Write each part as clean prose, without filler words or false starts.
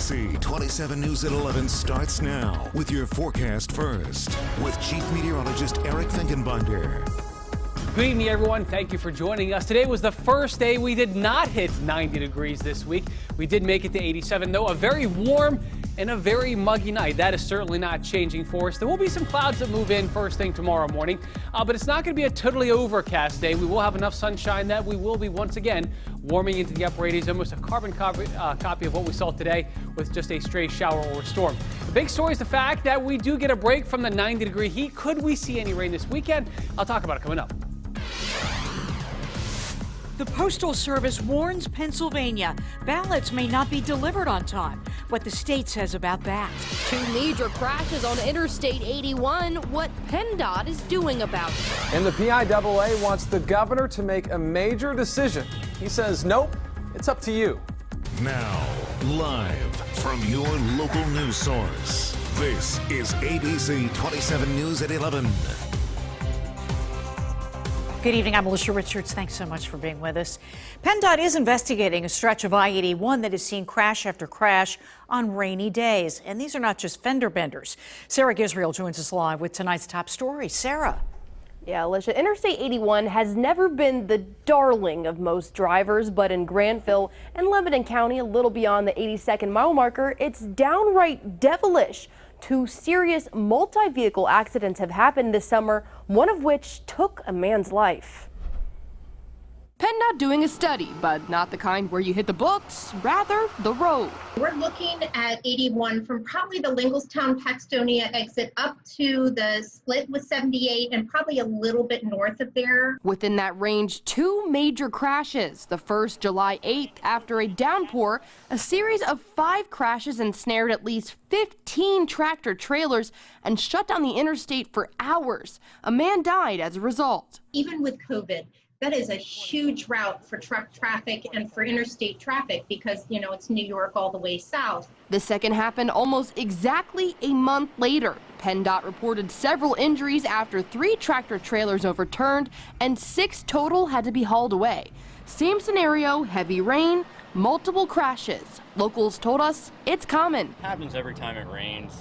ABC 27 News at 11 starts now with your forecast first with Chief Meteorologist Eric Finkenbinder. Good evening, everyone. Thank you for joining us. Today was the first day we did not hit 90 degrees this week. We did make it to 87, though. A very warm and a very muggy night. That is certainly not changing for us. There will be some clouds that move in first thing tomorrow morning, but it's not going to be a totally overcast day. We will have enough sunshine that we will be once again warming into the upper 80s, almost a carbon copy of what we saw today with just a stray shower or storm. The big story is the fact that we do get a break from the 90-degree heat. Could we see any rain this weekend? I'll talk about it coming up. The Postal Service warns Pennsylvania ballots may not be delivered on time. What the state says about that. Two major crashes on Interstate 81. What PennDOT is doing about it. And the PIAA wants the governor to make a major decision. He says, nope, it's up to you. Now, live from your local news source, this is ABC 27 News at 11. Good evening, I'm Alicia Richards. Thanks so much for being with us. PennDOT is investigating a stretch of I-81 that has seen crash after crash on rainy days. And these are not just fender benders. Sarah Gisriel joins us live with tonight's top story. Sarah. Yeah, Alicia, Interstate 81 has never been the darling of most drivers, but in Granville and Lebanon County, a little beyond the 82nd mile marker, it's downright devilish. Two serious multi-vehicle accidents have happened this summer, one of which took a man's life. PennDOT doing a study, but not the kind where you hit the books, rather the road. We're looking at 81 from probably the Linglestown-Paxtonia exit up to the split with 78 and probably a little bit north of there. Within that range, two major crashes. The first July 8th after a downpour, a series of 5 crashes ensnared at least 15 tractor trailers and shut down the interstate for hours. A man died as a result. Even with COVID, that is a huge route for truck traffic and for interstate traffic because, you know, it's New York all the way south. The second happened almost exactly a month later. PennDOT reported several injuries after 3 tractor trailers overturned and 6 total had to be hauled away. Same scenario, heavy rain, multiple crashes. Locals told us it's common. It happens every time it rains.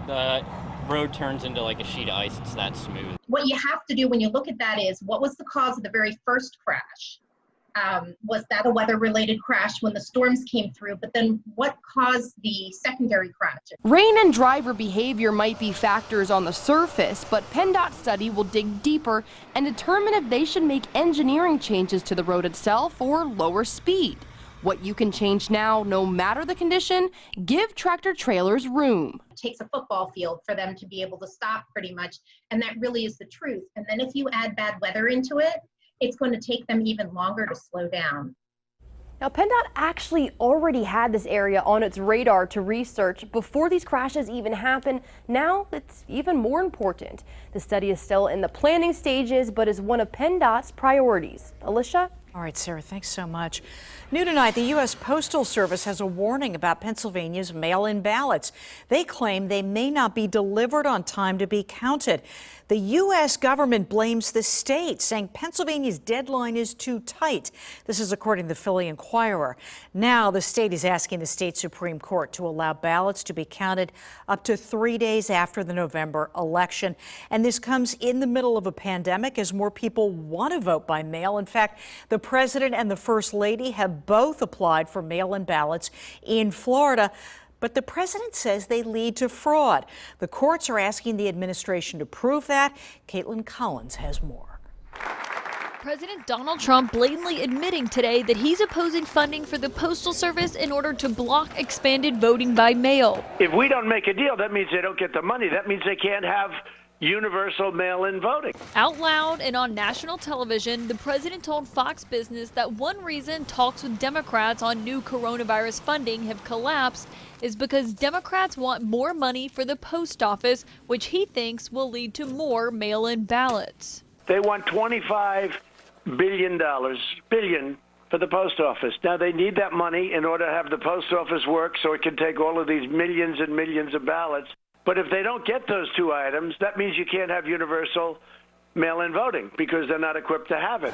The road turns into like a sheet of ice. It's that smooth. What you have to do when you look at that is, what was the cause of the very first crash? Was that a weather-related crash when the storms came through? But then what caused the secondary crash? Rain and driver behavior might be factors on the surface, but PennDOT study will dig deeper and determine if they should make engineering changes to the road itself or lower speed. What you can change now, no matter the condition, give tractor trailers room. It takes a football field for them to be able to stop pretty much, and that really is the truth. And then if you add bad weather into it, it's going to take them even longer to slow down. Now, PennDOT actually already had this area on its radar to research before these crashes even happen. Now it's even more important. The study is still in the planning stages, but is one of PennDOT's priorities. Alicia? All right, Sarah, thanks so much. New tonight, the U.S. Postal Service has a warning about Pennsylvania's mail-in ballots. They claim they may not be delivered on time to be counted. The U.S. government blames the state, saying Pennsylvania's deadline is too tight. This is according to the Philly Inquirer. Now, the state is asking the state Supreme Court to allow ballots to be counted up to 3 days after the November election. And this comes in the middle of a pandemic as more people want to vote by mail. In fact, the president and the first lady have both applied for mail-in ballots in Florida. But the president says they lead to fraud. The courts are asking the administration to prove that. Caitlin Collins has more. President Donald Trump blatantly admitting today that he's opposing funding for the Postal Service in order to block expanded voting by mail. If we don't make a deal, that means they don't get the money. That means they can't have universal mail-in voting. Out loud and on national television, the president told Fox Business that one reason talks with Democrats on new coronavirus funding have collapsed is because Democrats want more money for the post office, which he thinks will lead to more mail-in ballots. They want $25 billion for the post office. Now, they need that money in order to have the post office work so it can take all of these millions and millions of ballots. But if they don't get those 2 items, that means you can't have universal mail-in voting because they're not equipped to have it.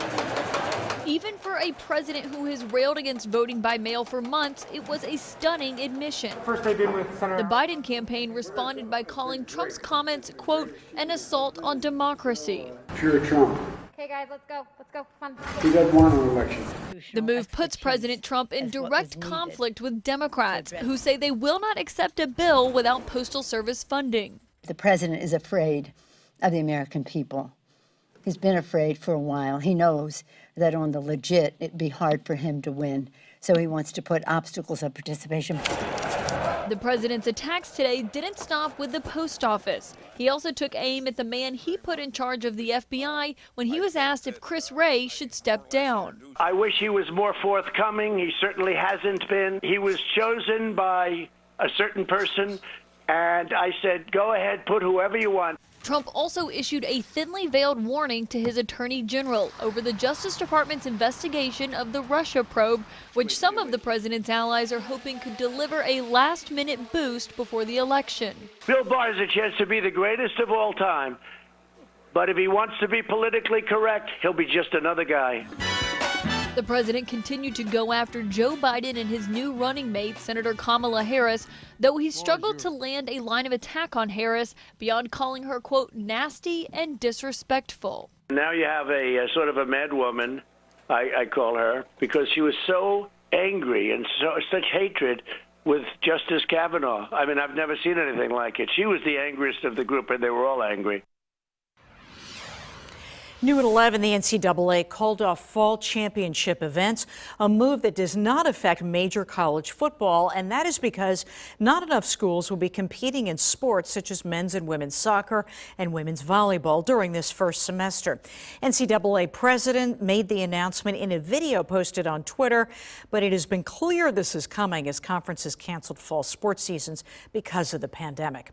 Even for a president who has railed against voting by mail for months, it was a stunning admission. First I've been with Senator. The Biden campaign responded by calling Trump's comments, quote, an assault on democracy. Pure Trump. Okay, guys, let's go. Let's go. Come on. He doesn't want an election. The move puts President Trump in direct conflict with Democrats, who say they will not accept a bill without Postal Service funding. The president is afraid of the American people. He's been afraid for a while. He knows that on the legit, it'd be hard for him to win. So he wants to put obstacles of participation. The president's attacks today didn't stop with the post office. He also took aim at the man he put in charge of the FBI when he was asked if Chris Wray should step down. I wish he was more forthcoming. He certainly hasn't been. He was chosen by a certain person, and I said, go ahead, put whoever you want. Trump also issued a thinly veiled warning to his attorney general over the Justice Department's investigation of the Russia probe, which some of the president's allies are hoping could deliver a last-minute boost before the election. Bill Barr has a chance to be the greatest of all time, but if he wants to be politically correct, he'll be just another guy. The president continued to go after Joe Biden and his new running mate, Senator Kamala Harris, though he struggled to land a line of attack on Harris beyond calling her, quote, nasty and disrespectful. Now you have a sort of a mad woman, I call her, because she was so angry and such hatred with Justice Kavanaugh. I mean, I've never seen anything like it. She was the angriest of the group, and they were all angry. New at 11, the NCAA called off fall championship events, a move that does not affect major college football, and that is because not enough schools will be competing in sports such as men's and women's soccer and women's volleyball during this first semester. NCAA president made the announcement in a video posted on Twitter, but it has been clear this is coming as conferences canceled fall sports seasons because of the pandemic.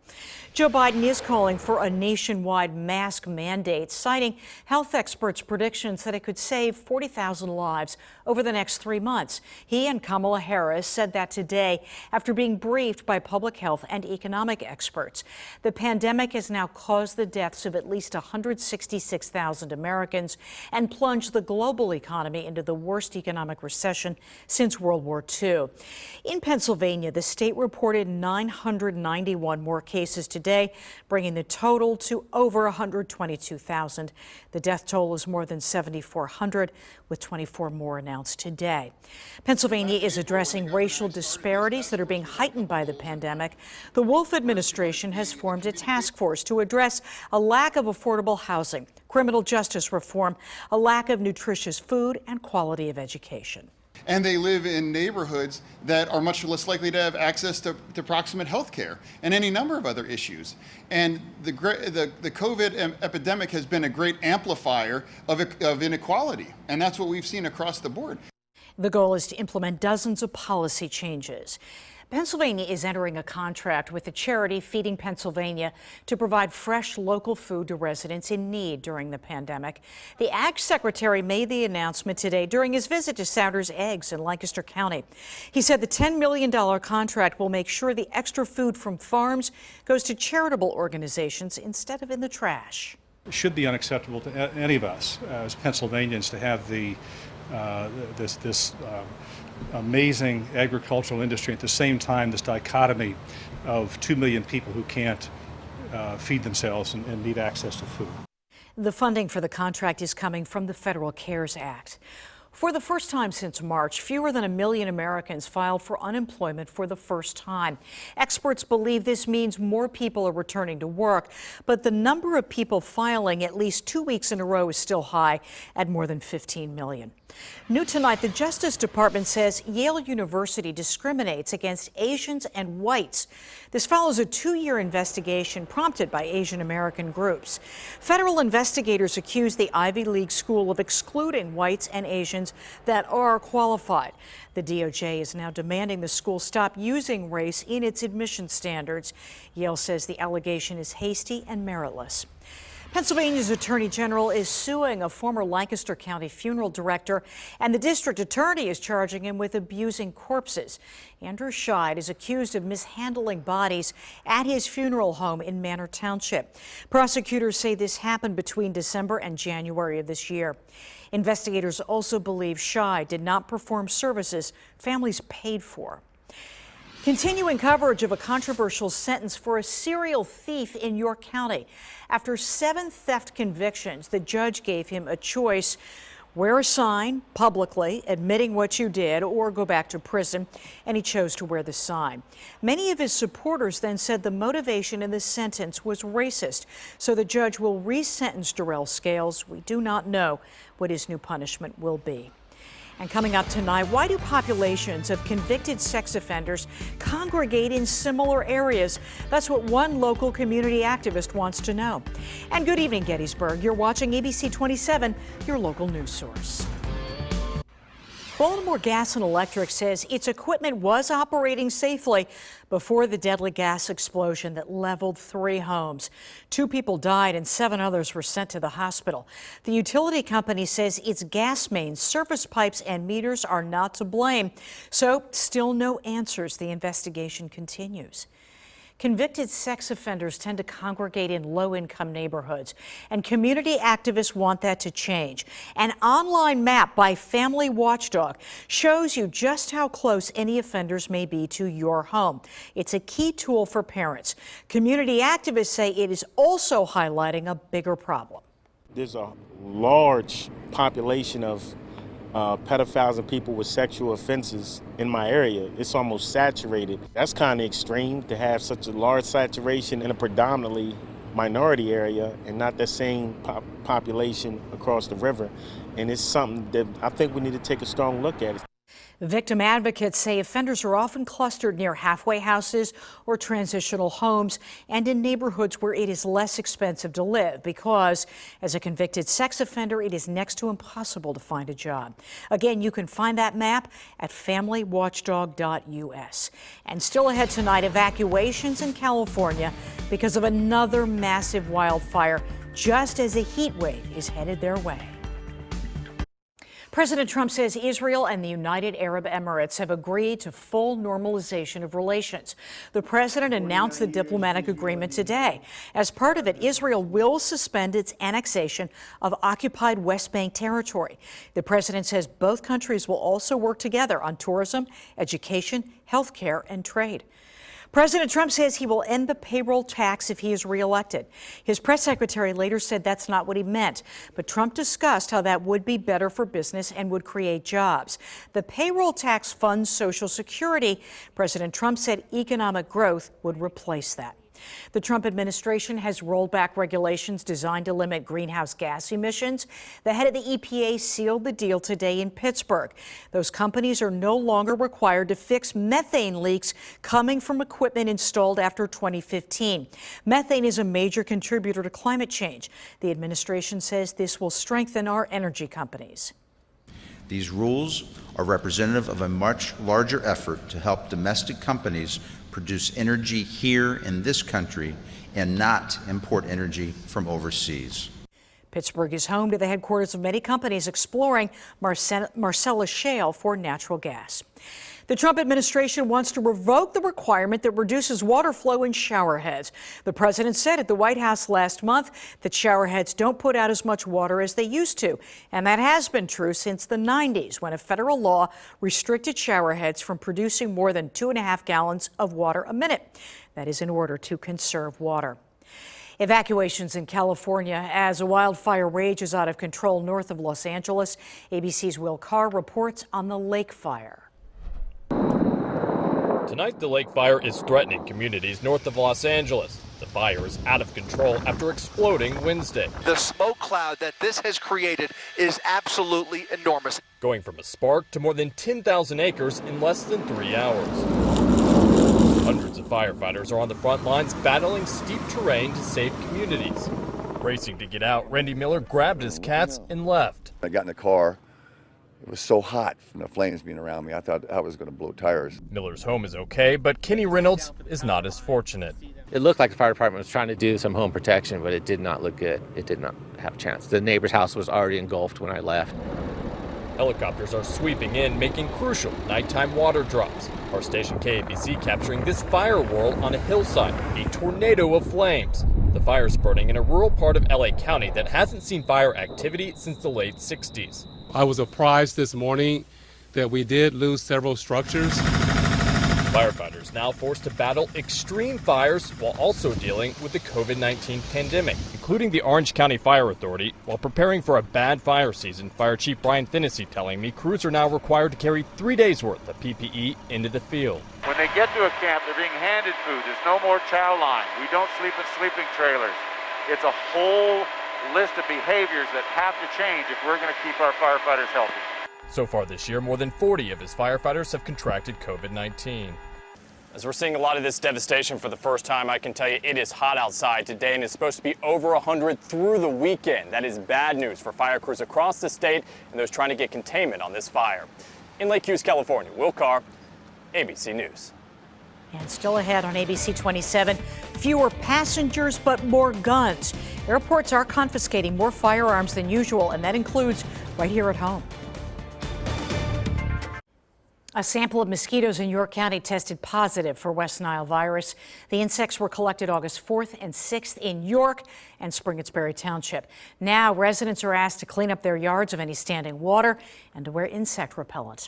Joe Biden is calling for a nationwide mask mandate, citing health experts' predictions that it could save 40,000 lives over the next 3 months. He and Kamala Harris said that today after being briefed by public health and economic experts. The pandemic has now caused the deaths of at least 166,000 Americans and plunged the global economy into the worst economic recession since World War II. In Pennsylvania, the state reported 991 more cases today, bringing the total to over 122,000. The death toll is more than 7,400, with 24 more announced today. Pennsylvania is addressing racial disparities that are being heightened by the pandemic. The Wolf administration has formed a task force to address a lack of affordable housing, criminal justice reform, a lack of nutritious food, and quality of education. And they live in neighborhoods that are much less likely to have access to proximate health care and any number of other issues. And the COVID epidemic has been a great amplifier of inequality, and that's what we've seen across the board. The goal is to implement dozens of policy changes. Pennsylvania is entering a contract with the charity Feeding Pennsylvania to provide fresh local food to residents in need during the pandemic. The Ag Secretary made the announcement today during his visit to Souders Eggs in Lancaster County. He said the $10 million contract will make sure the extra food from farms goes to charitable organizations instead of in the trash. It should be unacceptable to any of us as Pennsylvanians to have this amazing agricultural industry, at the same time this dichotomy of 2 million people who can't feed themselves and need access to food. The funding for the contract is coming from the Federal CARES Act. For the first time since March, fewer than 1 million Americans filed for unemployment for the first time. Experts believe this means more people are returning to work, but the number of people filing at least 2 weeks in a row is still high at more than 15 million. New tonight, the Justice Department says Yale University discriminates against Asians and whites. This follows a 2-year investigation prompted by Asian American groups. Federal investigators accuse the Ivy League school of excluding whites and Asians that are qualified. The DOJ is now demanding the school stop using race in its admission standards. Yale says the allegation is hasty and meritless. Pennsylvania's Attorney General is suing a former Lancaster County funeral director, and the district attorney is charging him with abusing corpses. Andrew Scheid is accused of mishandling bodies at his funeral home in Manor Township. Prosecutors say this happened between December and January of this year. Investigators also believe Scheid did not perform services families paid for. Continuing coverage of a controversial sentence for a serial thief in York County. After 7 theft convictions, the judge gave him a choice: wear a sign publicly admitting what you did or go back to prison, and he chose to wear the sign. Many of his supporters then said the motivation in the sentence was racist, so the judge will re-sentence Darrell Scales. We do not know what his new punishment will be. And coming up tonight, why do populations of convicted sex offenders congregate in similar areas? That's what one local community activist wants to know. And good evening, Gettysburg. You're watching ABC27, your local news source. Baltimore Gas and Electric says its equipment was operating safely before the deadly gas explosion that leveled 3 homes. 2 people died and 7 others were sent to the hospital. The utility company says its gas mains, service pipes, and meters are not to blame. So still no answers. The investigation continues. Convicted sex offenders tend to congregate in low-income neighborhoods, and community activists want that to change. An online map by Family Watchdog shows you just how close any offenders may be to your home. It's a key tool for parents. Community activists say it is also highlighting a bigger problem. There's a large population of pedophiles and people with sexual offenses in my area. It's almost saturated. That's kind of extreme to have such a large saturation in a predominantly minority area and not the same population across the river. And it's something that I think we need to take a strong look at. Victim advocates say offenders are often clustered near halfway houses or transitional homes and in neighborhoods where it is less expensive to live because, as a convicted sex offender, it is next to impossible to find a job. Again, you can find that map at familywatchdog.us. And still ahead tonight, evacuations in California because of another massive wildfire, just as a heat wave is headed their way. President Trump says Israel and the United Arab Emirates have agreed to full normalization of relations. The president announced the diplomatic agreement today. As part of it, Israel will suspend its annexation of occupied West Bank territory. The president says both countries will also work together on tourism, education, health care, and trade. President Trump says he will end the payroll tax if he is reelected. His press secretary later said that's not what he meant, but Trump discussed how that would be better for business and would create jobs. The payroll tax funds Social Security. President Trump said economic growth would replace that. The Trump administration has rolled back regulations designed to limit greenhouse gas emissions. The head of the EPA sealed the deal today in Pittsburgh. Those companies are no longer required to fix methane leaks coming from equipment installed after 2015. Methane is a major contributor to climate change. The administration says this will strengthen our energy companies. These rules are representative of a much larger effort to help domestic companies produce energy here in this country and not import energy from overseas. Pittsburgh is home to the headquarters of many companies exploring Marcellus Shale for natural gas. The Trump administration wants to revoke the requirement that reduces water flow in shower heads. The president said at the White House last month that shower heads don't put out as much water as they used to. And that has been true since the 90s, when a federal law restricted shower heads from producing more than 2.5 gallons of water a minute. That is in order to conserve water. Evacuations in California as a wildfire rages out of control north of Los Angeles. ABC's Will Carr reports on the lake fire. Tonight, the lake fire is threatening communities north of Los Angeles. The fire is out of control after exploding Wednesday. The smoke cloud that this has created is absolutely enormous. Going from a spark to more than 10,000 acres in less than 3 hours. Hundreds of firefighters are on the front lines battling steep terrain to save communities. Racing to get out, Randy Miller grabbed his cats and left. I got in the car. It was so hot from the flames being around me, I thought I was going to blow tires. Miller's home is okay, but Kenny Reynolds is not as fortunate. It looked like the fire department was trying to do some home protection, but it did not look good. It did not have a chance. The neighbor's house was already engulfed when I left. Helicopters are sweeping in, making crucial nighttime water drops. Our station KABC capturing this fire whirl on a hillside, a tornado of flames. The fire spurting in a rural part of LA County that hasn't seen fire activity since the late 60s. I was surprised this morning that we did lose several structures. Firefighters now forced to battle extreme fires while also dealing with the COVID-19 pandemic, including the Orange County Fire Authority. While preparing for a bad fire season, Fire Chief Brian Thinnessy telling me crews are now required to carry 3 days worth of PPE into the field. When they get to a camp, they're being handed food. There's no more chow line. We don't sleep in sleeping trailers. It's a whole list of behaviors that have to change if we're going to keep our firefighters healthy. So far this year, more than 40 of his firefighters have contracted COVID-19. As we're seeing a lot of this devastation for the first time, I can tell you it is hot outside today and it's supposed to be over 100 through the weekend. That is bad news for fire crews across the state and those trying to get containment on this fire. In Lake Hughes, California, Will Carr, ABC News. And still ahead on ABC27, fewer passengers but more guns. Airports are confiscating more firearms than usual, and that includes right here at home. A sample of mosquitoes in York County tested positive for West Nile virus. The insects were collected August 4th and 6th in York and Springettsbury Township. Now residents are asked to clean up their yards of any standing water and to wear insect repellent.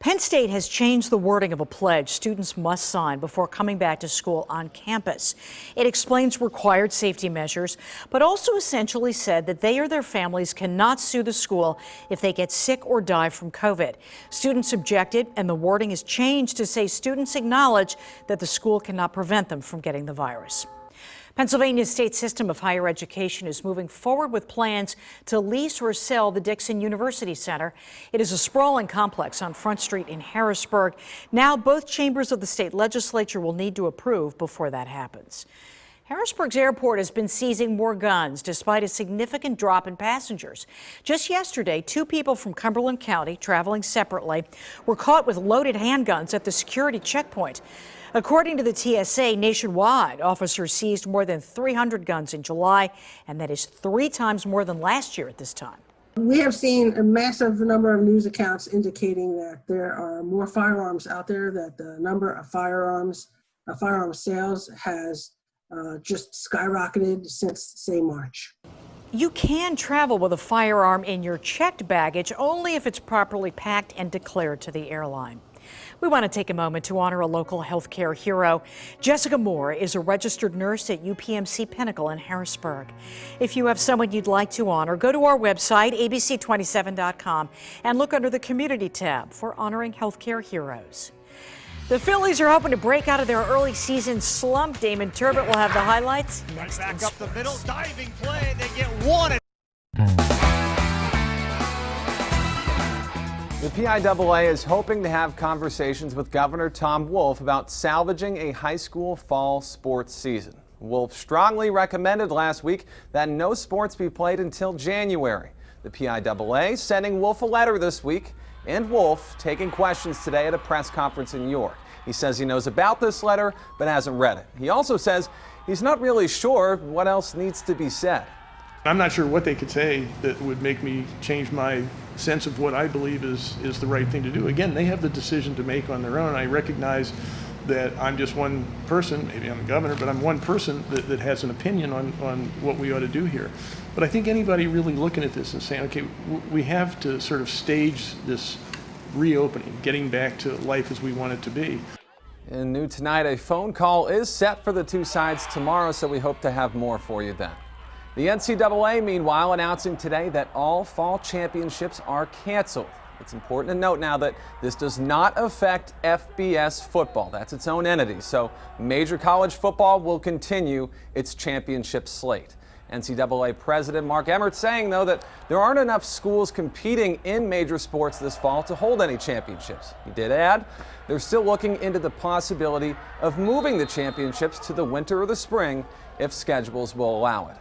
Penn State has changed the wording of a pledge students must sign before coming back to school on campus. It explains required safety measures, but also essentially said that they or their families cannot sue the school if they get sick or die from COVID. Students objected, and the wording is changed to say students acknowledge that the school cannot prevent them from getting the virus. Pennsylvania's state system of higher education is moving forward with plans to lease or sell the Dixon University Center. It is a sprawling complex on Front Street in Harrisburg. Now both chambers of the state legislature will need to approve before that happens. Harrisburg's airport has been seizing more guns despite a significant drop in passengers. Just yesterday, 2 people from Cumberland County traveling separately were caught with loaded handguns at the security checkpoint. According to the TSA, nationwide, officers seized more than 300 guns in July, and that is 3 times more than last year at this time. We have seen a massive number of news accounts indicating that there are more firearms out there, that the number of firearm sales has just skyrocketed since, say, March. You can travel with a firearm in your checked baggage only if it's properly packed and declared to the airline. We want to take a moment to honor a local healthcare hero. Jessica Moore is a registered nurse at UPMC Pinnacle in Harrisburg. If you have someone you'd like to honor, go to our website, abc27.com, and look under the Community tab for honoring healthcare heroes. The Phillies are hoping to break out of their early season slump. Damon Turbot will have the highlights next. Back up the middle, diving play. They get one. The PIAA is hoping to have conversations with Governor Tom Wolf about salvaging a high school fall sports season. Wolf strongly recommended last week that no sports be played until January. The PIAA sending Wolf a letter this week, and Wolf taking questions today at a press conference in York. He says he knows about this letter but hasn't read it. He also says he's not really sure what else needs to be said. I'm not sure what they could say that would make me change my sense of what I believe is the right thing to do. Again, they have the decision to make on their own. I recognize that I'm just one person, maybe I'm the governor, but I'm one person that has an opinion on what we ought to do here. But I think anybody really looking at this and saying, okay, we have to sort of stage this reopening, getting back to life as we want it to be. And new tonight, a phone call is set for the two sides tomorrow, so we hope to have more for you then. The NCAA, meanwhile, announcing today that all fall championships are canceled. It's important to note now that this does not affect FBS football. That's its own entity, so major college football will continue its championship slate. NCAA President Mark Emmert saying, though, that there aren't enough schools competing in major sports this fall to hold any championships. He did add they're still looking into the possibility of moving the championships to the winter or the spring if schedules will allow it.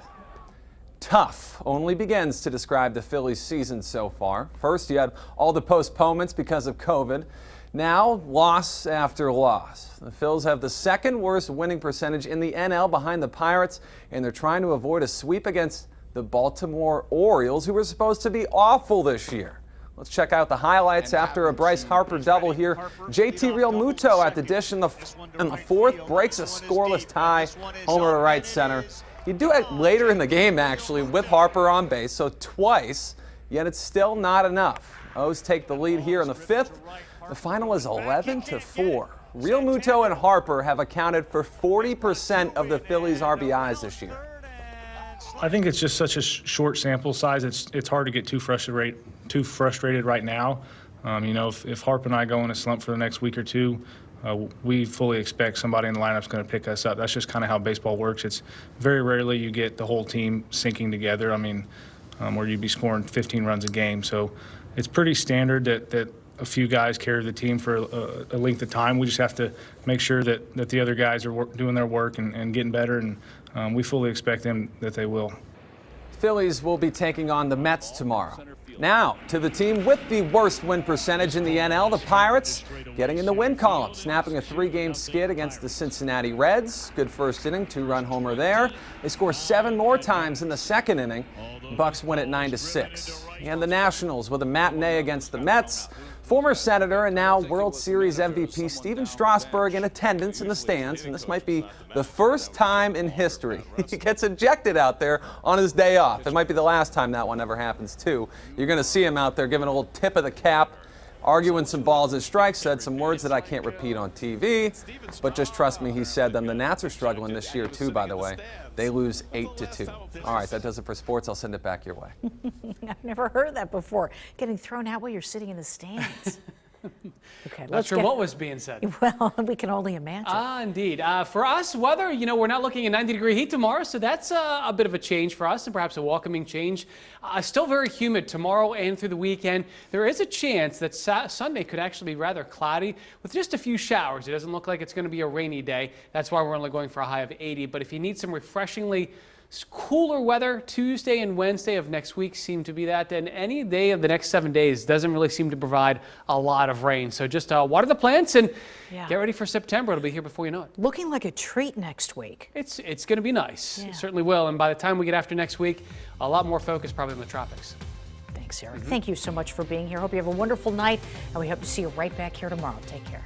Tough only begins to describe the Phillies season so far. First, you had all the postponements because of COVID. Now, loss after loss. The Phils have the second worst winning percentage in the NL behind the Pirates, and they're trying to avoid a sweep against the Baltimore Orioles, who were supposed to be awful this year. Let's check out the highlights after a Bryce Harper double here. JT Realmuto at the dish in the fourth breaks a scoreless tie, homer to right center. He'd do it later in the game, actually, with Harper on base, so twice, yet it's still not enough. O's take the lead here in the fifth. The final is 11-4. Realmuto and Harper have accounted for 40% of the Phillies' RBIs this year. I think it's just such a short sample size. It's hard to get too frustrated right now. You know, if Harper and I go in a slump for the next week or two, we fully expect somebody in the lineup's going to pick us up. That's just kind of how baseball works. It's very rarely you get the whole team syncing together. I mean, where you'd be scoring 15 runs a game. So it's pretty standard that a few guys carry the team for a length of time. We just have to make sure that the other guys are doing their work and getting better, and we fully expect them that they will. Phillies will be taking on the Mets tomorrow. Now, to the team with the worst win percentage in the NL, the Pirates, getting in the win column, snapping a 3-game skid against the Cincinnati Reds. Good first inning, 2-run homer there. They score 7 more times in the second inning. Bucks win at 9-6. And the Nationals with a matinee against the Mets. Former Senator and now World Series MVP Stephen Strasburg in attendance in the stands, and this might be the first time in history he gets ejected out there on his day off. It might be the last time that one ever happens, too. You're going to see him out there giving a little tip of the cap, arguing some balls and strikes, said some words that I can't repeat on TV, but just trust me, he said them. The Nats are struggling this year, too, by the way. They lose 8-2. All right, that does it for sports. I'll send it back your way. I've never heard that before. Getting thrown out while you're sitting in the stands. Okay, Not sure what was being said. Well, we can only imagine. Indeed. For us, weather, you know, we're not looking at 90-degree heat tomorrow, so that's a bit of a change for us and perhaps a welcoming change. Still very humid tomorrow and through the weekend. There is a chance that Sunday could actually be rather cloudy with just a few showers. It doesn't look like it's going to be a rainy day. That's why we're only going for a high of 80. But if you need some refreshingly cooler weather, Tuesday and Wednesday of next week seem to be that, and any day of the next 7 days doesn't really seem to provide a lot of rain. So just water the plants and get ready for September. It'll be here before you know it. Looking like a treat next week. It's going to be nice. It certainly will. And by the time we get after next week, a lot more focus probably on the tropics. Thanks, Eric. Thank you so much for being here. Hope you have a wonderful night, and we hope to see you right back here tomorrow. Take care.